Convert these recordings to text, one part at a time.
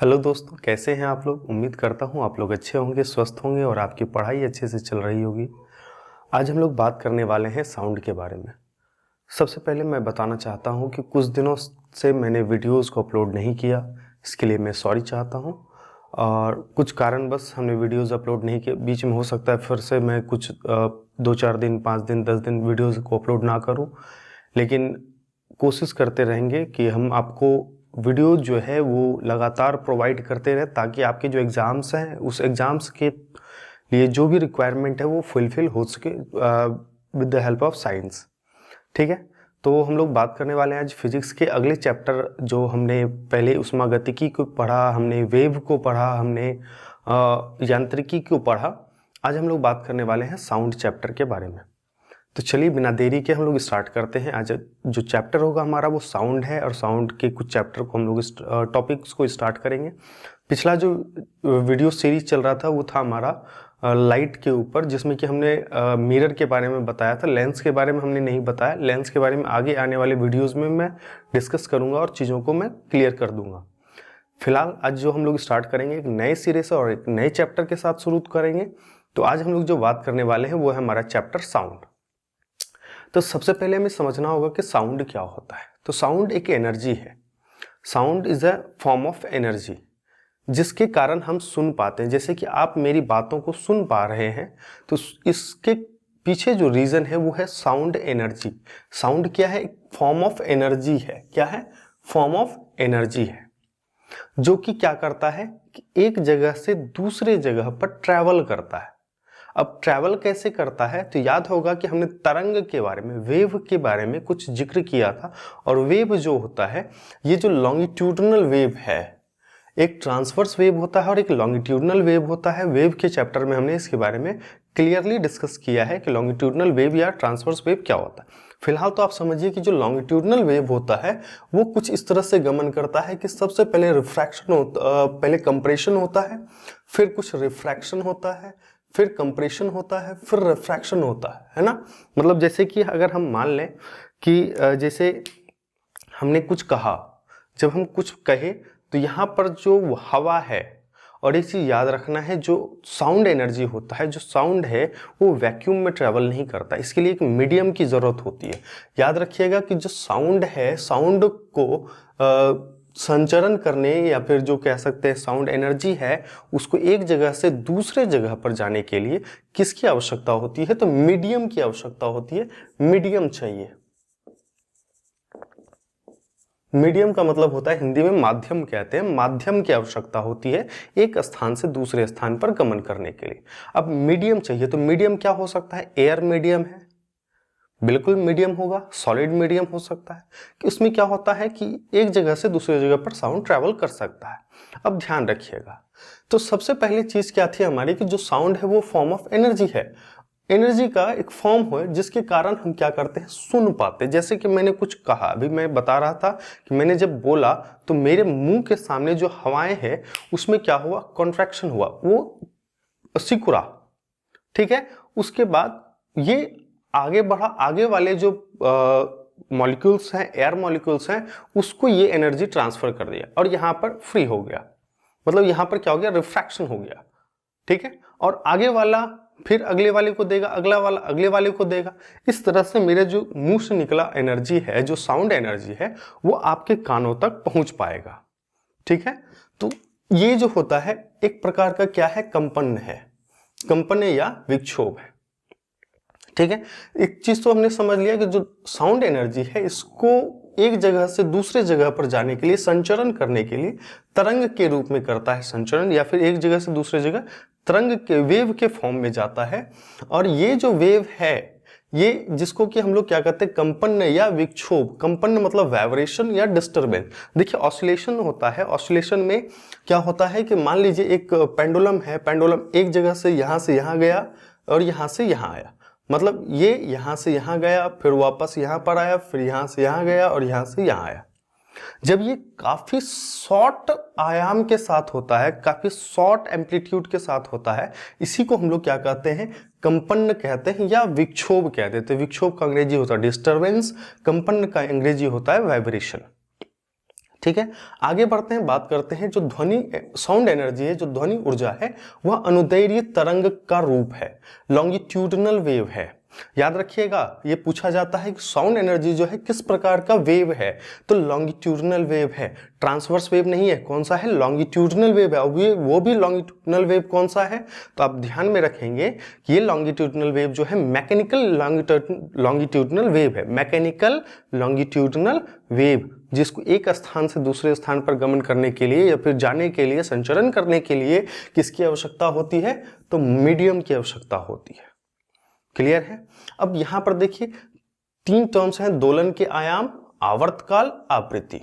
Hello दोस्तों, कैसे हैं आप लोग। उम्मीद करता हूं आप लोग अच्छे होंगे, स्वस्थ होंगे और आपकी पढ़ाई अच्छे से चल रही होगी। आज हम लोग बात करने वाले हैं साउंड के बारे में। सबसे पहले मैं बताना चाहता हूं कि कुछ दिनों से मैंने वीडियोस को अपलोड नहीं किया, इसके लिए मैं सॉरी चाहता हूं। और कुछ कारणवश हमने वीडियोस अपलोड नहीं किए। बीच में हो सकता है फिर से मैं कुछ 2-4 दिन, 5 दिन, 10 दिन वीडियोस को अपलोड ना करूं, लेकिन कोशिश करते रहेंगे कि हम आपको वीडियो जो है वो लगातार प्रोवाइड करते रहे, ताकि आपके जो एग्ज़ाम्स हैं उस एग्ज़ाम्स के लिए जो भी रिक्वायरमेंट है वो फुलफिल हो सके with the help of science. ठीक है, तो हम लोग बात करने वाले हैं आज फिजिक्स के अगले चैप्टर। जो हमने पहले उष्मागतिकी को पढ़ा, हमने वेव को पढ़ा, हमने यांत्रिकी को पढ़ा। आज हम लोग बात करने वाले हैं साउंड चैप्टर के बारे में। तो चलिए बिना देरी के हम लोग स्टार्ट करते हैं। आज जो चैप्टर होगा हमारा वो साउंड है, और साउंड के कुछ चैप्टर को हम लोग इस टॉपिक्स को स्टार्ट करेंगे। पिछला जो वीडियो सीरीज चल रहा था वो था हमारा लाइट के ऊपर, जिसमें कि हमने मिरर के बारे में बताया था। लेंस के बारे में हमने नहीं बताया। लेंस के बारे में आगे आने वाले वीडियोज़ में मैं डिस्कस करूँगा और चीज़ों को मैं क्लियर कर दूँगा। फिलहाल आज जो हम लोग स्टार्ट करेंगे एक नए सिरे से और एक नए चैप्टर के साथ शुरू करेंगे। तो आज हम लोग जो बात करने वाले हैं वो है हमारा चैप्टर साउंड। तो सबसे पहले हमें समझना होगा कि साउंड क्या होता है। तो साउंड एक एनर्जी है। Sound is a form of energy, जिसके कारण हम सुन पाते हैं। जैसे कि आप मेरी बातों को सुन पा रहे हैं, तो इसके पीछे जो रीजन है वो है साउंड एनर्जी। साउंड क्या है? एक फॉर्म ऑफ एनर्जी है। क्या है? फॉर्म ऑफ एनर्जी है, जो कि क्या करता है कि एक जगह से दूसरे जगह पर ट्रैवल करता है। अब ट्रैवल कैसे करता है? तो याद होगा कि हमने तरंग के बारे में, वेव के बारे में कुछ जिक्र किया था। और वेव जो होता है, ये जो लॉन्गिट्यूडनल वेव है, एक ट्रांसवर्स वेव होता है और एक लॉन्गिट्यूडनल वेव होता है। वेव के चैप्टर में हमने इसके बारे में क्लियरली डिस्कस किया है कि लॉन्गिट्यूडनल वेव या ट्रांसवर्स वेव क्या होता है। फिलहाल तो आप समझिए कि जो लॉन्गिट्यूडनल वेव होता है वो कुछ इस तरह से गमन करता है कि सबसे पहले रिफ्रैक्शन होता, पहले कंप्रेशन होता है, फिर कुछ रिफ्रैक्शन होता है, फिर कंप्रेशन होता है, फिर रिफ्रैक्शन होता है ना। मतलब जैसे कि अगर हम मान लें कि जैसे हमने कुछ कहा, जब हम कुछ कहे तो यहाँ पर जो हवा है, और एक चीज़ याद रखना है, जो साउंड एनर्जी होता है, जो साउंड है वो वैक्यूम में ट्रैवल नहीं करता। इसके लिए एक मीडियम की ज़रूरत होती है। याद रखिएगा कि जो साउंड है, साउंड को संचरण करने, या फिर जो कह सकते हैं साउंड एनर्जी है, उसको एक जगह से दूसरे जगह पर जाने के लिए किसकी आवश्यकता होती है? तो मीडियम की आवश्यकता होती है। मीडियम चाहिए। मीडियम का मतलब होता है, हिंदी में माध्यम कहते हैं, माध्यम की आवश्यकता होती है एक स्थान से दूसरे स्थान पर गमन करने के लिए। अब मीडियम चाहिए, तो मीडियम क्या हो सकता है? एयर मीडियम है, बिल्कुल मीडियम होगा। सॉलिड मीडियम हो सकता है कि उसमें क्या होता है कि एक जगह से दूसरी जगह पर साउंड ट्रैवल कर सकता है। अब ध्यान रखिएगा, तो सबसे पहली चीज क्या थी हमारी कि जो साउंड है वो फॉर्म ऑफ एनर्जी है। एनर्जी का एक फॉर्म है जिसके कारण हम क्या करते हैं? सुन पाते हैं। जैसे कि मैंने कुछ कहा, अभी मैं बता रहा था कि मैंने जब बोला तो मेरे मुंह के सामने जो हवाएं हैं उसमें क्या हुआ? कॉन्ट्रैक्शन हुआ, वो सिकुड़ा। ठीक है, उसके बाद ये आगे बढ़ा, आगे वाले जो मॉलिक्यूल्स हैं, एयर मॉलिक्यूल्स हैं, उसको ये एनर्जी ट्रांसफर कर दिया और यहाँ पर फ्री हो गया। मतलब यहाँ पर क्या हो गया? रिफ्रैक्शन हो गया। ठीक है, और आगे वाला फिर अगले वाले को देगा, अगला वाला अगले वाले को देगा। इस तरह से मेरे जो मुंह से निकला एनर्जी है, जो साउंड एनर्जी है, वो आपके कानों तक पहुंच पाएगा। ठीक है, तो ये जो होता है एक प्रकार का क्या है? कंपन है, कंपन या विक्षोभ है। ठीक है, एक चीज तो हमने समझ लिया कि जो साउंड एनर्जी है इसको एक जगह से दूसरे जगह पर जाने के लिए, संचरण करने के लिए तरंग के रूप में करता है संचरण, या फिर एक जगह से दूसरे जगह तरंग के, वेव के फॉर्म में जाता है। और ये जो वेव है, ये जिसको कि हम लोग क्या कहते हैं? कंपन या विक्षोभ। कंपन मतलब वाइब्रेशन या डिस्टरबेंस। देखिए ऑसिलेशन होता है, ऑसिलेशन में क्या होता है कि मान लीजिए एक पेंडुलम है, पेंडुलम एक जगह से यहाँ गया और यहाँ से यहाँ आया। मतलब ये यहाँ से यहाँ गया, फिर वापस यहाँ पर आया, फिर यहाँ से यहाँ गया और यहाँ से यहाँ आया। जब ये काफी शॉर्ट आयाम के साथ होता है, काफी शॉर्ट एम्पलीट्यूड के साथ होता है, इसी को हम लोग क्या कहते हैं? कंपन कहते हैं या विक्षोभ कहते हैं। तो विक्षोभ का अंग्रेजी होता है डिस्टरबेंस, कंपन का अंग्रेजी होता है वाइब्रेशन। ठीक है, आगे बढ़ते हैं, बात करते हैं जो ध्वनि साउंड एनर्जी है, जो ध्वनि ऊर्जा है, वह अनुदैर्घ्य तरंग का रूप है, लॉन्गिट्यूडनल वेव है। याद रखिएगा, ये पूछा जाता है कि साउंड एनर्जी जो है किस प्रकार का वेव है, तो लॉन्गिट्यूडनल वेव है, ट्रांसवर्स वेव नहीं है। कौन सा है? लॉन्गिट्यूडनल वेव है। वो भी लॉन्गिट्यूडनल वेव कौन सा है? तो आप ध्यान में रखेंगे कि ये लॉन्गिट्यूडनल वेव जो है मैकेनिकल लॉन्गिट्यूडनल वेव है, मैकेनिकल लॉन्गिट्यूडनल वेव, जिसको एक स्थान से दूसरे स्थान पर गमन करने के लिए या फिर जाने के लिए, संचरण करने के लिए किसकी आवश्यकता होती है? तो मीडियम की आवश्यकता होती है। क्लियर है? अब यहां पर देखिए 3 टर्म्स हैं, दोलन के आयाम, आवर्तकाल, आवृत्ति।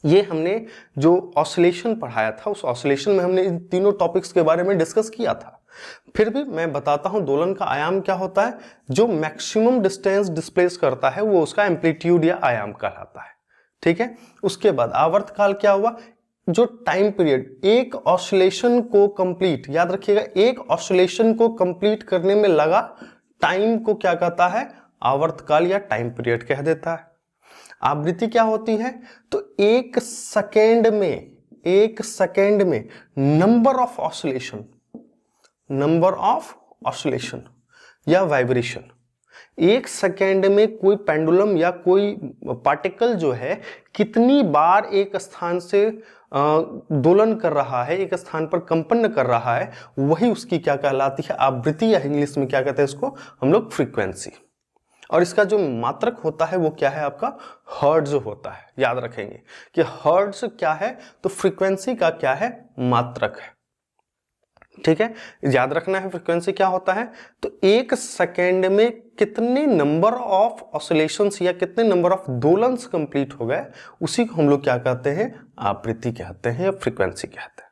ये हमने जो ऑसिलेशन पढ़ाया था, उस ऑसिलेशन में हमने इन तीनों टॉपिक्स के बारे में डिस्कस किया था। फिर भी मैं बताता हूं दोलन का आयाम क्या होता है। जो मैक्सिमम डिस्टेंस डिस्प्लेस करता है वो उसका एम्पलीट्यूड या आयाम कहलाता है। ठीक है, उसके बाद आवर्तकाल क्या हुआ? जो टाइम पीरियड एक ऑसिलेशन को कंप्लीट, याद रखिएगा, एक ऑसिलेशन को कंप्लीट करने में लगा टाइम को क्या कहता है? आवर्तकाल या टाइम पीरियड कह देता है। आवृत्ति क्या होती है? तो एक सेकेंड में नंबर ऑफ ऑसिलेशन या वाइब्रेशन, एक सेकेंड में कोई पेंडुलम या कोई पार्टिकल जो है कितनी बार एक स्थान से दोलन कर रहा है, एक स्थान पर कंपन कर रहा है, वही उसकी क्या कहलाती है? आवृत्ति, या इंग्लिश में क्या कहते हैं इसको हम लोग? फ्रीक्वेंसी। और इसका जो मात्रक होता है वो क्या है? आपका हर्ट्ज होता है। याद रखेंगे कि हर्ट्ज क्या है, तो फ्रीक्वेंसी का क्या है? मात्रक है। ठीक है, याद रखना है फ्रीक्वेंसी क्या होता है। तो एक सेकेंड में कितने नंबर ऑफ ऑसिलेशंस या कितने नंबर ऑफ दोलन्स कंप्लीट हो गए, उसी को हम लोग क्या कहते हैं? आवृत्ति कहते हैं या फ्रीक्वेंसी कहते हैं।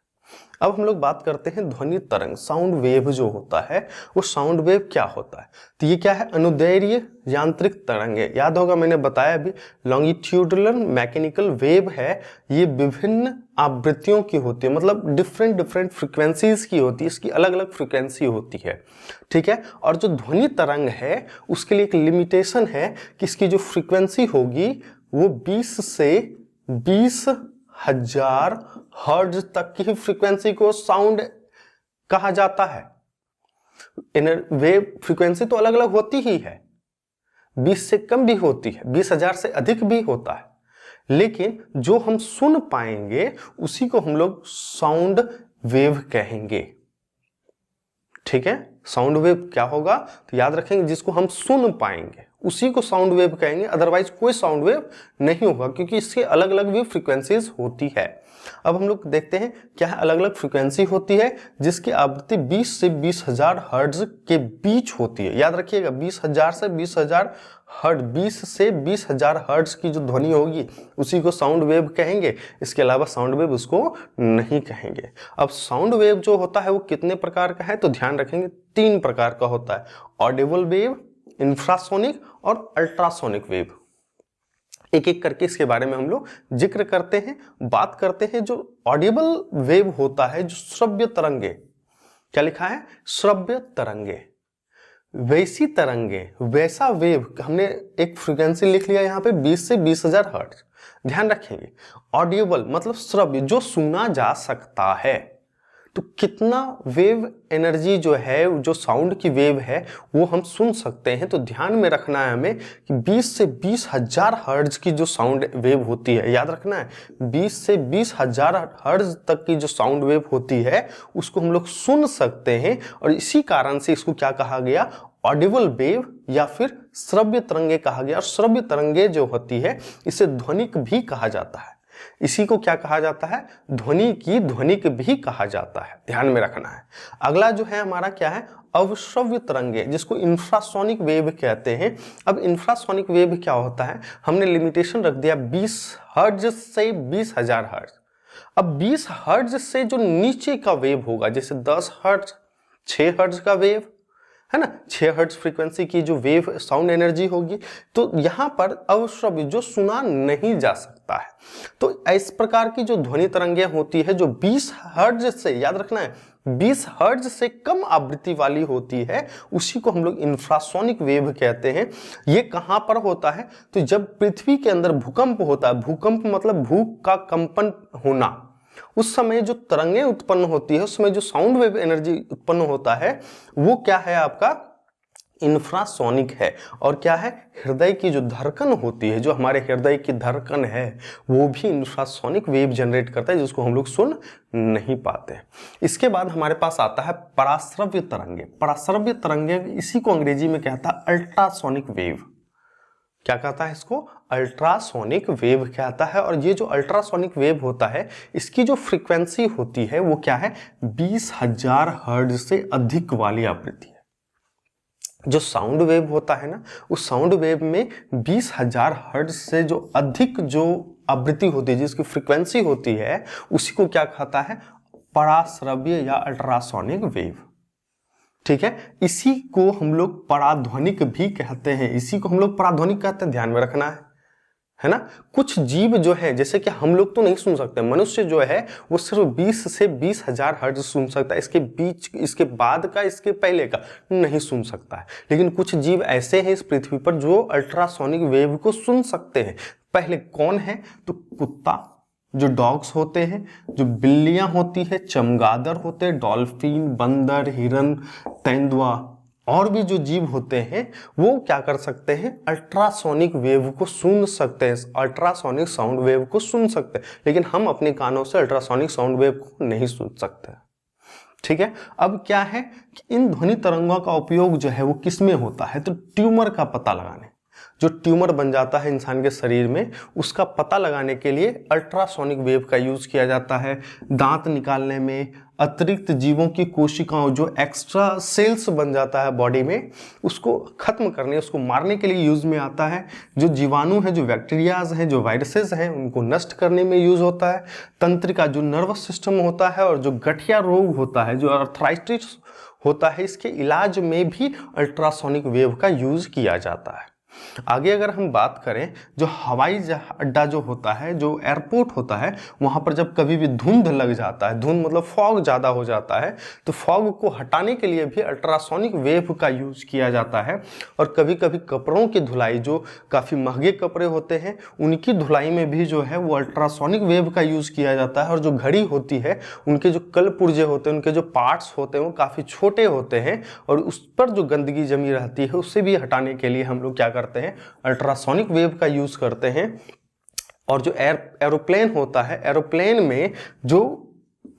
अब हम लोग बात करते हैं ध्वनि तरंग, साउंड वेव जो होता है, वो साउंड वेव क्या होता है? तो ये क्या है? अनुदैर्घ्य यांत्रिक तरंग है। याद होगा मैंने बताया अभी, लॉन्गिट्यूडनल मैकेनिकल वेव है, ये विभिन्न आवृत्तियों की होती है, मतलब डिफरेंट फ्रीक्वेंसीज की होती है, इसकी अलग अलग फ्रीक्वेंसी होती है। ठीक है, और जो ध्वनि तरंग है उसके लिए एक लिमिटेशन है कि इसकी जो फ्रीक्वेंसी होगी वो 20 से 20,000 हर्ट्ज तक की फ्रीक्वेंसी को साउंड कहा जाता है। वेव फ्रीक्वेंसी तो अलग अलग होती ही है, 20 से कम भी होती है, 20,000 से अधिक भी होता है, लेकिन जो हम सुन पाएंगे उसी को हम लोग साउंड वेव कहेंगे। ठीक है, साउंड वेव क्या होगा? तो याद रखेंगे, जिसको हम सुन पाएंगे उसी को साउंड वेव कहेंगे, अदरवाइज कोई साउंड वेव नहीं होगा, क्योंकि इसके अलग अलग भी फ्रीक्वेंसीज होती है। अब हम लोग देखते हैं क्या है, अलग अलग फ्रीक्वेंसी होती है जिसकी आवृत्ति 20 से 20,000 हर्ट्ज के बीच होती है। याद रखिएगा, 20,000 से 20,000 हर्ट्ज, 20 से 20,000 हर्ट्ज की जो ध्वनि होगी उसी को साउंड वेव कहेंगे, इसके अलावा साउंड वेव उसको नहीं कहेंगे। अब साउंड वेव जो होता है वो कितने प्रकार का है? तो ध्यान रखेंगे 3 प्रकार का होता है, ऑडिबल वेव, इंफ्रासोनिक और अल्ट्रासोनिक वेव। एक एक करके इसके बारे में हम लोग जिक्र करते हैं, बात करते हैं। जो ऑडिबल वेव होता है, जो श्रव्य तरंगे, क्या लिखा है? श्रव्य तरंगे, वैसी तरंगे, वैसा वेव, हमने एक फ्रीक्वेंसी लिख लिया यहाँ पे 20 से 20,000 हर्ट्ज। ध्यान रखेंगे, ऑडिबल मतलब श्रव्य, जो सुना जा सकता है। तो कितना वेव एनर्जी जो है, जो साउंड की वेव है, वो हम सुन सकते हैं। तो ध्यान में रखना है हमें कि 20 से 20,000 हर्ट्ज की जो साउंड वेव होती है, याद रखना है 20 से 20,000 हर्ट्ज तक की जो साउंड वेव होती है उसको हम लोग सुन सकते हैं, और इसी कारण से इसको क्या कहा गया? ऑडिबल वेव या फिर श्रव्य तरंगे कहा गया। और श्रव्य तरंगे जो होती है इसे ध्वनिक भी कहा जाता है। इसी को क्या कहा जाता है? ध्वनि की ध्वनिक भी कहा जाता है, ध्यान में रखना है। अगला जो है हमारा क्या है? अवश्रव्य तरंगे, जिसको इंफ्रासोनिक वेव कहते हैं। अब इंफ्रासोनिक वेव क्या होता है? हमने लिमिटेशन रख दिया 20 हर्ट्ज से 20,000 हर्ट्ज। अब 20 हर्ट्ज से जो नीचे का वेव होगा, जैसे 10 हर्ट्ज, 6 हर्ट्ज का वेव, है ना, 6 हर्ट्ज फ्रीक्वेंसी की जो वेव साउंड एनर्जी होगी। तो यहाँ पर अवश्य जो सुना नहीं जा सकता है। तो इस प्रकार की जो ध्वनि तरंगे होती है जो 20 हर्ट्ज से, याद रखना है 20 हर्ट्ज से कम आवृत्ति वाली होती है, उसी को हम लोग इंफ्रासोनिक वेव कहते हैं। ये कहां पर होता है? तो जब पृथ्वी के अंदर भूकंप होता है, भूकंप मतलब भू का कंपन होना, उस समय जो तरंगें उत्पन्न होती है, उस समय जो साउंड वेव एनर्जी उत्पन्न होता है, वो क्या है आपका इंफ्रासोनिक है। और क्या है, हृदय की जो धड़कन होती है, जो हमारे हृदय की धड़कन है, वो भी इंफ्रासोनिक वेव जनरेट करता है, जिसको हम लोग सुन नहीं पाते। इसके बाद हमारे पास आता है पराश्रव्य तरंगे। पराश्रव्य तरंगे, इसी को अंग्रेजी में कहता है अल्ट्रासोनिक वेव। क्या कहता है इसको? अल्ट्रासोनिक वेव कहता है। और ये जो अल्ट्रासोनिक वेव होता है, इसकी जो फ्रीक्वेंसी होती है वो क्या है? 20,000 हर्ट्ज से अधिक वाली आवृत्ति है। जो साउंड वेव होता है ना, उस साउंड वेव में 20,000 हर्ट्ज से जो अधिक जो आवृत्ति होती है, जिसकी फ्रीक्वेंसी होती है, उसी को क्या कहता है? पराश्रव्य या अल्ट्रासोनिक वेव। ठीक है, इसी को हम लोग पराध्वनिक भी कहते हैं। इसी को हम लोग पराध्वनिक कहते हैं, ध्यान में रखना है ना। कुछ जीव जो है, जैसे कि हम लोग तो नहीं सुन सकते, मनुष्य जो है वो सिर्फ 20 से 20,000 हर्ट्ज सुन सकता है। इसके बीच, इसके बाद का, इसके पहले का नहीं सुन सकता है। लेकिन कुछ जीव ऐसे हैं इस पृथ्वी पर जो अल्ट्रासोनिक वेव को सुन सकते हैं। पहले कौन है? तो कुत्ता, जो डॉग्स होते हैं, जो बिल्लियां होती है, चमगादड़ होते हैं, डॉल्फिन, बंदर, हिरन, तेंदुआ, और भी जो जीव होते हैं वो क्या कर सकते हैं? अल्ट्रासोनिक वेव को सुन सकते हैं, अल्ट्रासोनिक साउंड वेव को सुन सकते हैं। लेकिन हम अपने कानों से अल्ट्रासोनिक साउंड वेव को नहीं सुन सकते। ठीक है, अब क्या है कि इन ध्वनि तरंगों का उपयोग जो है वो किस में होता है? तो ट्यूमर का पता लगाने, जो ट्यूमर बन जाता है इंसान के शरीर में, उसका पता लगाने के लिए अल्ट्रासोनिक वेव का यूज किया जाता है। दांत निकालने में, अतिरिक्त जीवों की कोशिकाओं, जो एक्स्ट्रा सेल्स बन जाता है बॉडी में, उसको खत्म करने, उसको मारने के लिए यूज में आता है। जो जीवाणु है, जो बैक्टीरियाज हैं, जो वायरसेस हैं, उनको नष्ट करने में यूज होता है। तंत्रिका, जो नर्वस सिस्टम होता है, और जो गठिया रोग होता है, जो अर्थराइटिस होता है, इसके इलाज में भी अल्ट्रासोनिक वेव का यूज किया जाता है। आगे अगर हम बात करें, जो हवाई अड्डा जो होता है, जो एयरपोर्ट होता है, वहां पर जब कभी भी धुंध लग जाता है, धुंध मतलब फॉग ज्यादा हो जाता है, तो फॉग को हटाने के लिए भी अल्ट्रासोनिक वेव का यूज किया जाता है। और कभी कभी कपड़ों की धुलाई, जो काफी महंगे कपड़े होते हैं, उनकी धुलाई में भी जो है वो अल्ट्रासोनिक वेव का यूज किया जाता है। और जो घड़ी होती है, उनके जो कल पुर्जे होते हैं, उनके जो पार्ट्स होते हैं, वो काफी छोटे होते हैं, और उस पर जो गंदगी जमी रहती है, उससे भी हटाने के लिए हम लोग क्या करते हैं? अल्ट्रासोनिक वेव का यूज करते हैं। और जो एरोप्लेन होता है, एरोप्लेन में जो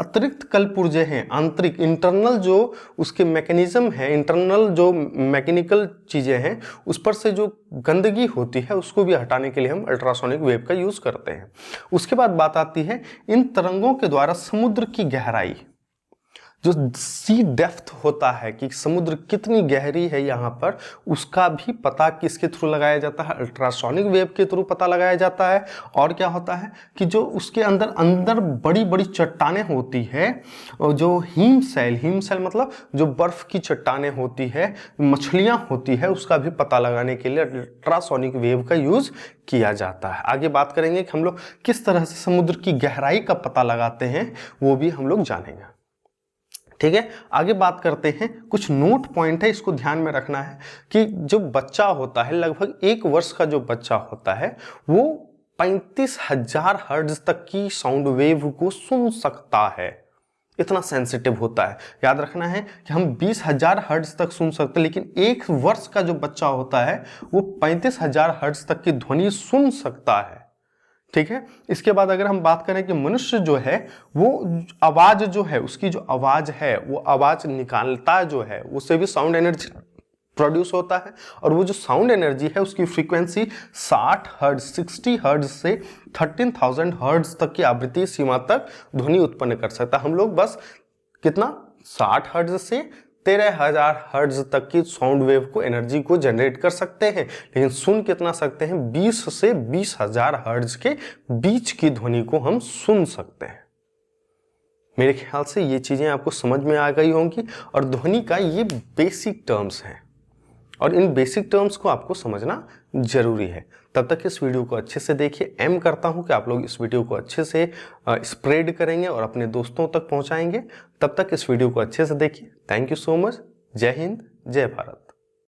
अतिरिक्त कलपुर्जे हैं, आंतरिक इंटरनल जो उसके मैकेनिज्म है, इंटरनल जो मैकेनिकल चीजें हैं, उस पर से जो गंदगी होती है, उसको भी हटाने के लिए हम अल्ट्रासोनिक वेव का यूज करते हैं। उसके बाद बात आती है इन तरंगों के द्वारा समुद्र की गहराई, जो सी डेप्थ होता है कि समुद्र कितनी गहरी है यहाँ पर, उसका भी पता किसके थ्रू लगाया जाता है? अल्ट्रासोनिक वेव के थ्रू पता लगाया जाता है। और क्या होता है कि जो उसके अंदर अंदर बड़ी बड़ी चट्टानें होती है, जो हिमशैल मतलब जो बर्फ की चट्टानें होती है, मछलियाँ होती है, उसका भी पता लगाने के लिए अल्ट्रासोनिक वेव का यूज किया जाता है। आगे बात करेंगे कि हम लोग किस तरह से समुद्र की गहराई का पता लगाते हैं, वो भी हम लोग जानेंगे। ठीक है, आगे बात करते हैं। कुछ नोट पॉइंट है, इसको ध्यान में रखना है कि जो बच्चा होता है, लगभग 1 वर्ष का जो बच्चा होता है, वो 35,000 हर्ट्ज तक की साउंड वेव को सुन सकता है। इतना सेंसिटिव होता है। याद रखना है कि हम 20,000 हर्ट्ज तक सुन सकते हैं, लेकिन 1 वर्ष का जो बच्चा होता है वो 35,000 हर्ट्ज तक की ध्वनि सुन सकता है। ठीक है, इसके बाद अगर हम बात करें कि मनुष्य जो है वो आवाज जो है, उसकी जो आवाज है, वो आवाज निकालता जो है, उससे भी साउंड एनर्जी प्रोड्यूस होता है। और वो जो साउंड एनर्जी है, उसकी फ्रीक्वेंसी 60 हर्ट्ज से 13,000 हर्ट्ज तक की आवृत्ति सीमा तक ध्वनि उत्पन्न कर सकता है। हम लोग बस कितना 60 हर्ट्ज से 13,000 हर्ट्ज तक की साउंड वेव को एनर्जी को जनरेट कर सकते हैं, लेकिन सुन कितना सकते हैं? 20 से 20,000 हर्ट्ज के बीच की ध्वनि को हम सुन सकते हैं। मेरे ख्याल से ये चीज़ें आपको समझ में आ गई होंगी और ध्वनि का ये बेसिक टर्म्स हैं और इन बेसिक टर्म्स को आपको समझना ज़रूरी है। तब तक इस वीडियो को अच्छे से देखिए। एम करता हूँ कि आप लोग इस वीडियो को अच्छे से स्प्रेड करेंगे और अपने दोस्तों तक पहुँचाएंगे। तब तक इस वीडियो को अच्छे से देखिए। Thank you so much. जय हिंद, जय भारत।